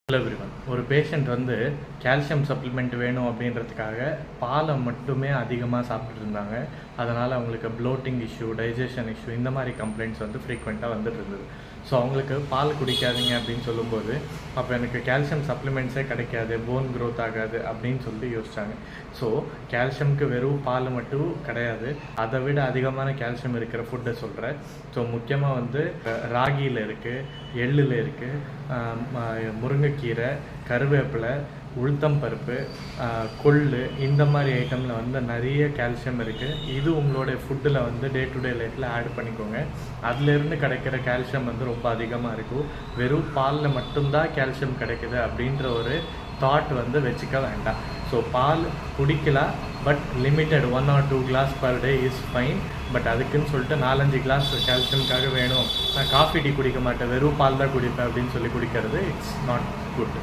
Hello everyone. ஒரு patient வந்து calcium supplement வேணும் அப்படின்றதுக்காக பாலை மட்டுமே அதிகமாக சாப்பிட்டுட்டு இருந்தாங்க. அதனால் அவங்களுக்கு ப்ளோட்டிங் இஷ்யூ, டைஜஷன் இஷ்யூ இந்த மாதிரி கம்ப்ளைண்ட்ஸ் வந்து ஃப்ரீக்வெண்ட்டாக வந்துட்டு இருந்தது. ஸோ அவங்களுக்கு பால் குடிக்காதீங்க அப்படின்னு சொல்லும்போது, அப்போ எனக்கு கால்சியம் சப்ளிமெண்ட்ஸே கிடைக்காது, போன் க்ரோத் ஆகாது அப்படின்னு சொல்லி யோசித்தாங்க. ஸோ கால்சியம்க்கு வெறும் பால் மட்டும் கிடையாது, அதை விட அதிகமான கால்சியம் இருக்கிற ஃபுட்டை சொல்கிறேன். ஸோ முக்கியமாக வந்து ராகியில் இருக்குது, எள்ளில் இருக்குது, முருங்கைக்கீரை, கருவேப்பிலை, உளுத்தம் பருப்பு, கொள்ளு இந்த மாதிரி ஐட்டமில் வந்து நிறைய கால்சியம் இருக்குது. இது உங்களுடைய ஃபுட்டில் வந்து டே டு டே லைஃப்பில் ஆட் பண்ணிக்கோங்க. அதிலேருந்து கிடைக்கிற கால்சியம் வந்து ரொம்ப அதிகமாக இருக்கும். வெறும் பாலில் மட்டும்தான் கால்சியம் கிடைக்குது அப்படின்ற ஒரு தாட் வந்து வச்சுக்க வேண்டாம். ஸோ பால் குடிக்கலாம், but limited 1 or 2 glass per day is fine. But அதுக்குன்னு சொல்லிட்டு 4-5 கிளாஸ் கால்சியம்காக வேணும், நான் காஃபி டீ குடிக்க மாட்டேன், வெறும் பால் தான் குடிப்பேன் அப்படின்னு சொல்லி குடிக்கிறது இட்ஸ் நாட் குட்.